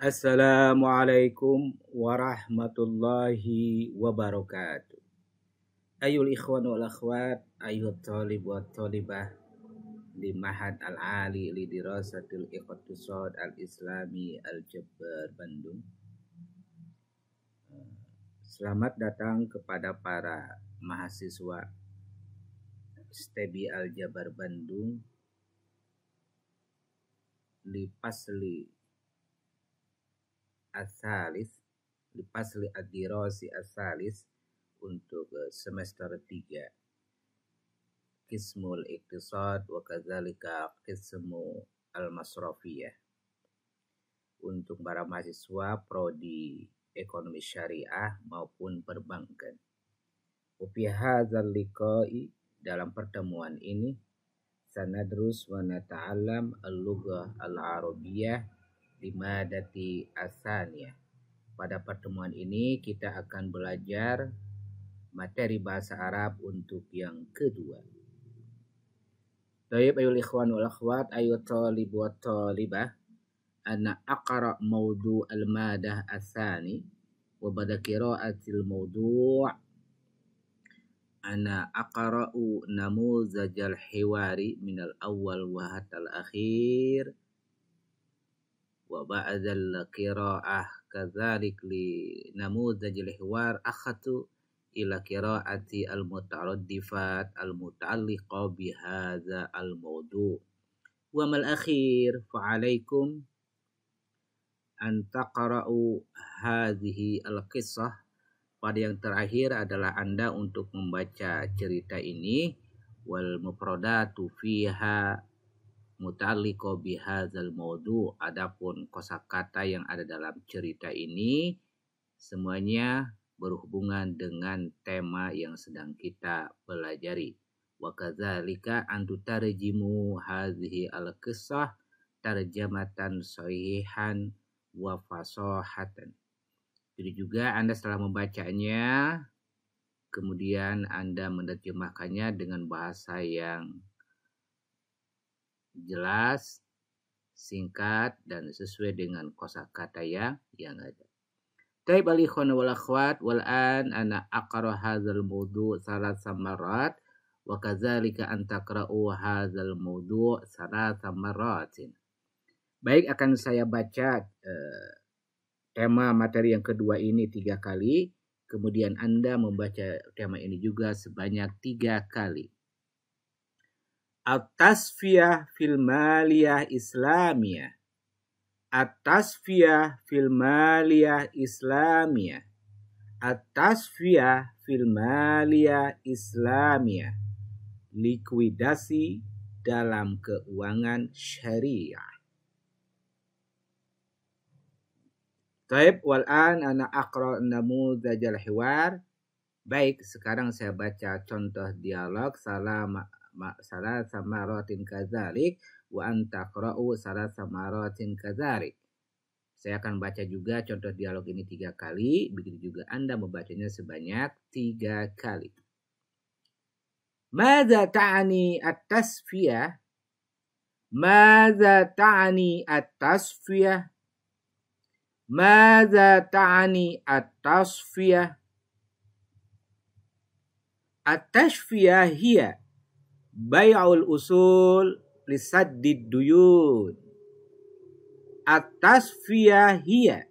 Assalamualaikum warahmatullahi wabarakatuh. Ayul ikhwan wal akhwat, ayuh talib wa talibah di Mahad Al-Ali li dirasatil iqtisad al-islami Al-Jabbar Bandung. Selamat datang kepada para mahasiswa STEBI Al-Jabbar Bandung li pasli asalis li pasli ad-dirasi asalis untuk semester 3 Qismul Iqtisad wa kadzalika Qismu Al-Masrafiyah untuk para mahasiswa prodi ekonomi syariah maupun perbankan. Fi hadzal liqa'i, dalam pertemuan ini sanadrus wa nata'allam al-lughah al-arabiyyah limadati asaniyah. Pada pertemuan ini kita akan belajar materi bahasa Arab untuk yang kedua. Tayyib ayul ikhwan wal akhwat, ayu talib wa talibah, ana aqra mawdu' al-madah athani wa bada qira'atil mawdu' ana aqra'u namuzajal hiwari minal awwal wa hatal akhir wa ba'dal qira'ah kadzalik li namuzajil hiwar akhatu ila qiraati al-mutaraddifat al-muta'alliqa bihadza al-mawdu'. Wa mal akhir fa'alaikum an taqra'u hadhihi al-qissah. Pada yang terakhir adalah Anda untuk membaca cerita ini, wal mufradatu fiha muta'alliqa bihadzal mawdu'. Adapun kosakata yang ada dalam cerita ini semuanya berhubungan dengan tema yang sedang kita pelajari. Wa kadzalika an tutarjimu hadhihi al-qissah tarjamatan sahihan wa fasahatan. Jadi juga Anda setelah membacanya, kemudian Anda menerjemahkannya dengan bahasa yang jelas, singkat, dan sesuai dengan kosakata yang ada. Taib al-ikhwan wal akhwat, wal an ana aqra hadzal mawdu' thalatha marrat wa kadzalika an taqra'u hadzal mawdu' thalatha marratin. Baik, akan saya baca tema materi yang kedua ini 3 kali, kemudian Anda membaca tema ini juga sebanyak 3 kali. At-tasfiyah fil maliyah islamiyah. At-tasfiyah fil maliyah islamiyah. At-tasfiyah fil maliyah islamiyah. Likuidasi dalam keuangan syariah. Taib wal an ana aqra namuzajal hiwar. Baik, sekarang saya baca contoh dialog salah samaratin kadzalik wa anta qra'u salah samaratin kadzalik. Saya akan baca juga contoh dialog ini 3 kali, begitu juga Anda membacanya sebanyak 3 kali. Madza ta'ni at-tasfiyah? Madza ta'ni at-tasfiyah? Madza ta'ni at-tasfiyah? At-tasfiyah hiya bai'ul usul lisaddid duyun. At-tasfiyah hiya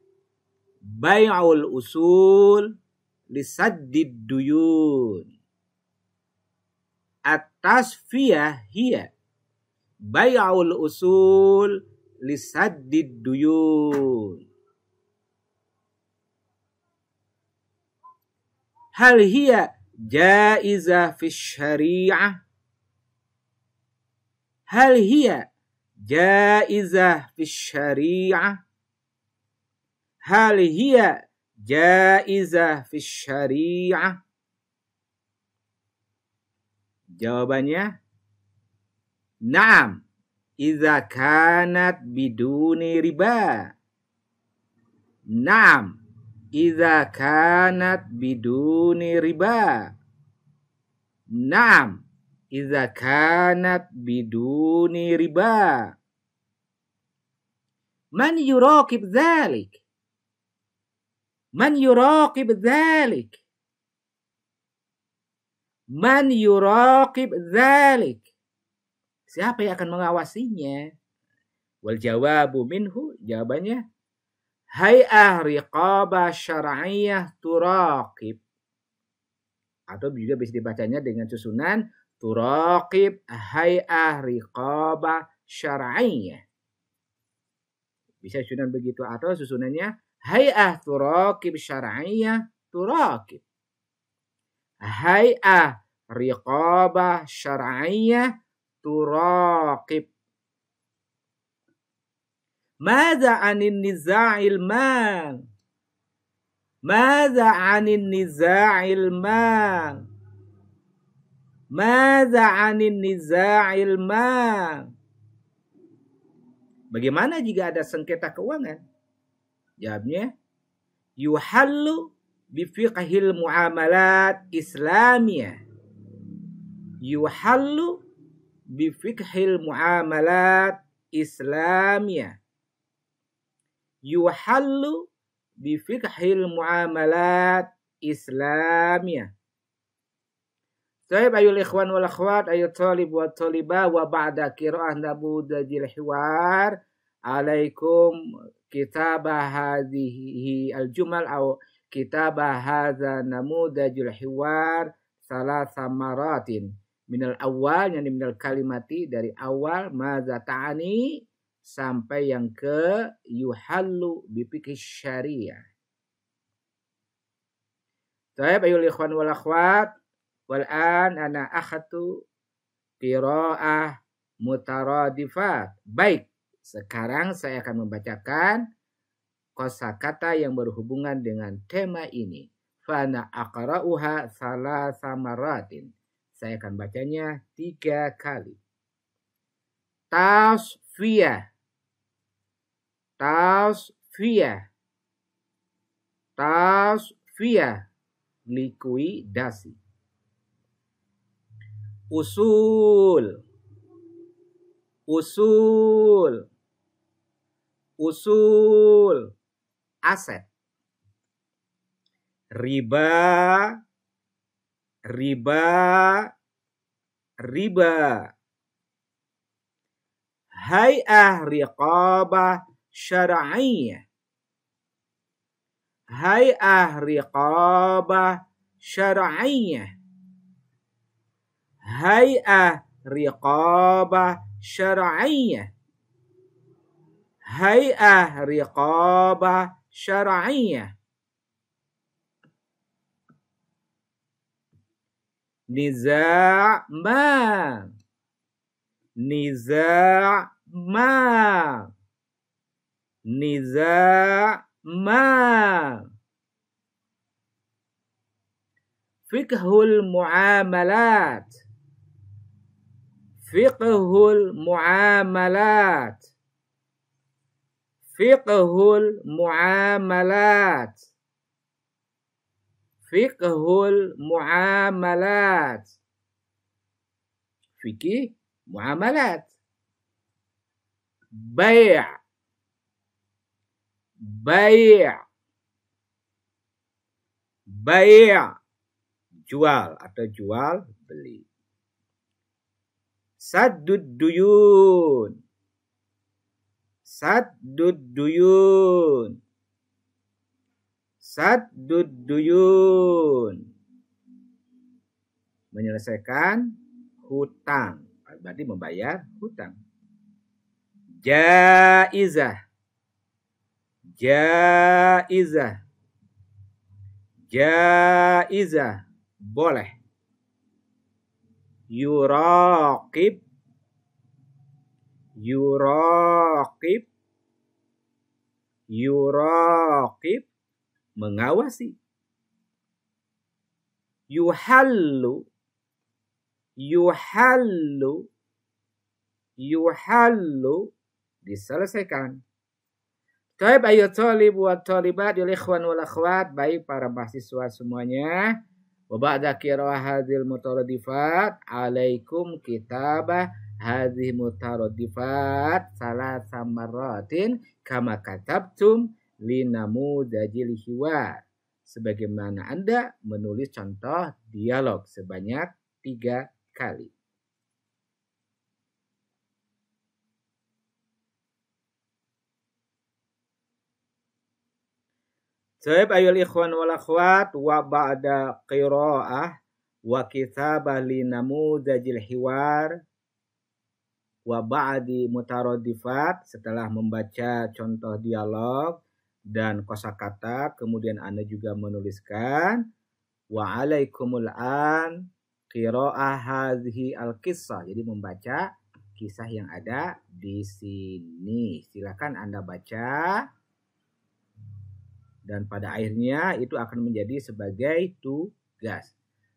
bai'ul usul lisaddid duyun. At-tasfiyah hiya bai'ul usul lisaddid duyun. Hal hiya jaiza fi syariah? Hal hiya jaiza fi syariah? Hal hiya jaiza fi syariah? Jawabannya na'am, idza kanat biduni riba. Na'am, idza kanat biduni riba. Naam, idza kanat biduni riba. Man yuraqib dzalik? Man yuraqib dzalik? Man yuraqib dzalik? Siapa yang akan mengawasinya? Wal jawabu minhu, jawabannya hay'ah riqabah syar'iyyah turaqib. Atau juga bisa dibacanya dengan susunan turaqib hay'ah riqabah syar'iyyah. Bisa susunan begitu atau susunannya hay'ah turaqib syar'iyyah turaqib. Hay'ah riqabah syar'iyyah turaqib. Madza 'anil niza'il mal? Madza 'anil niza'il mal? Madza 'anil niza'il mal? Bagaimana jika ada sengketa keuangan? Jawabnya yuhallu bi fiqhil muamalat islamiyah. Yuhallu bi fiqhil muamalat islamiyah. Yuhallu bi fiqhil muamalat islamiyah. Baik ayul ikhwan wal akhwat ayat talib wa talibah wa ba'da qira'ah nabudajil hiwar alaikum kitabah hadhihi al-jumal atau kitabah hadza namudajul hiwar salasa maratin minal awal yang minal kalimati dari awal madza ta'ani sampai yang ke yuhallu bi fiqh syariah. Baik ayul ikhwan wal akhwat wal an ana akhatu qiraah mutaradifat. Baik, sekarang saya akan membacakan kosakata yang berhubungan dengan tema ini. Fana aqra'uha salasa maratin. Saya akan bacanya 3 kali. Tasfiyah. Tasfiyah. Tasfiyah. Likuidasi. Usul. Usul. Usul. Aset. Riba. Riba. Riba. Hay'ah riqabah syar'iyyah. Hay'ah riqabah syar'iyyah. Hay'ah riqabah syar'iyyah. Hay'ah riqabah syar'iyyah. Niza' ma. Niza' ma. Niza' ma. Fiqhul muamalat. Fiqhul muamalat. Fiqhul muamalat. Fiqhul muamalat. Fikih muamalat. Bai'. Bai'. Bai'. Jual atau jual beli. Saddud duyun. Saddud duyun. Saddud duyun. Menyelesaikan hutang. Berarti membayar hutang. Jaizah. Jaizah. Jaizah. Boleh. Yuraqib. Yuraqib. Yuraqib. Mengawasi. Yuhallu. Yuhallu. Yuhallu. Diselesaikan. Taib ayat talib wa talibat yul ikhwan wal akhwat. Baik para mahasiswa semuanya. Wa ba'da qira'ah hadzal mutaradifat alaikum kitabah hadhihi mutaradifat salasa marratin kama katabtum linamudajil hiwar. Sebagaimana Anda menulis contoh dialog sebanyak 3 kali. Taib ayol ikhwan wal akhwat wa ba'da qira'ah wa kitabah li namudajil hiwar wa ba'di mutaradifat, setelah membaca contoh dialog dan kosakata kemudian Anda juga menuliskan wa alaikumul an qira'ah hadhihi al-qissah, jadi membaca kisah yang ada di sini. Silakan Anda baca dan pada akhirnya itu akan menjadi sebagai tugas.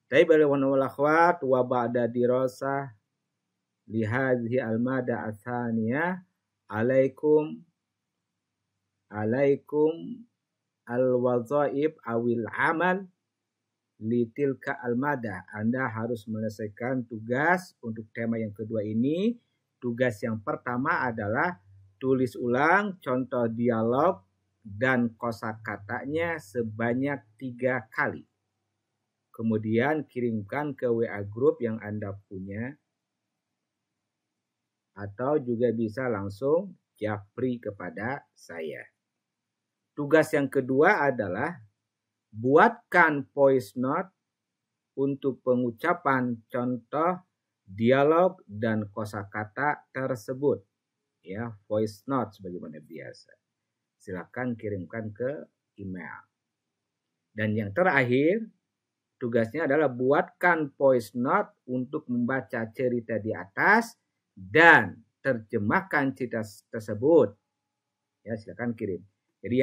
Tapi bagaimana wal akhwat wa ba'da dirasah li hadhihi al-mada atsaniyah alaikum al-wazaib awil amal li tilka al-mada. Anda harus menyelesaikan tugas untuk tema yang kedua ini. Tugas yang pertama adalah tulis ulang contoh dialog dan kosakatanya sebanyak 3 kali. Kemudian kirimkan ke WA group yang Anda punya. Atau juga bisa langsung japri kepada saya. Tugas yang kedua adalah buatkan voice note untuk pengucapan contoh dialog dan kosakata tersebut. Ya, voice note sebagaimana biasa. Silakan kirimkan ke email. Dan yang terakhir, tugasnya adalah buatkan voice note untuk membaca cerita di atas dan terjemahkan cerita tersebut. Ya, silakan kirim. Jadi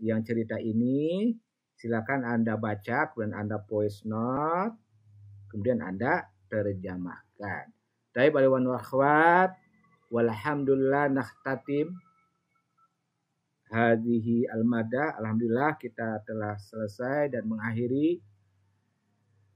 yang cerita ini silakan Anda baca, kemudian Anda voice note, kemudian Anda terjemahkan. Taib aliwan wa akhwat, walhamdulillah nakhtatim hadhihi al-mada. Alhamdulillah kita telah selesai dan mengakhiri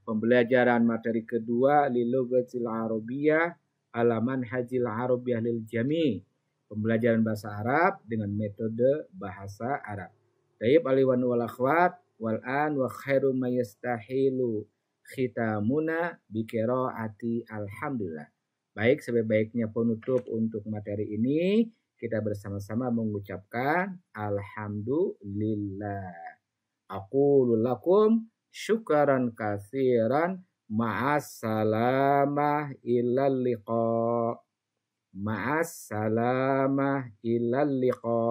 pembelajaran materi kedua lilughatil arabiyyah ala manhajil arabiyyah lil jami'. Pembelajaran bahasa Arab dengan metode bahasa Arab. Taib aliwan wal akhwat wal an wa khairu ma yastahilu khitamuna bi qiraati alhamdulillah. Baik, sebaik-baiknya penutup untuk materi ini kita bersama-sama mengucapkan alhamdulillah. Aqulu lakum syukran katsiran ma'assalamah ilal liqa. Ma'assalamah ilal liqa.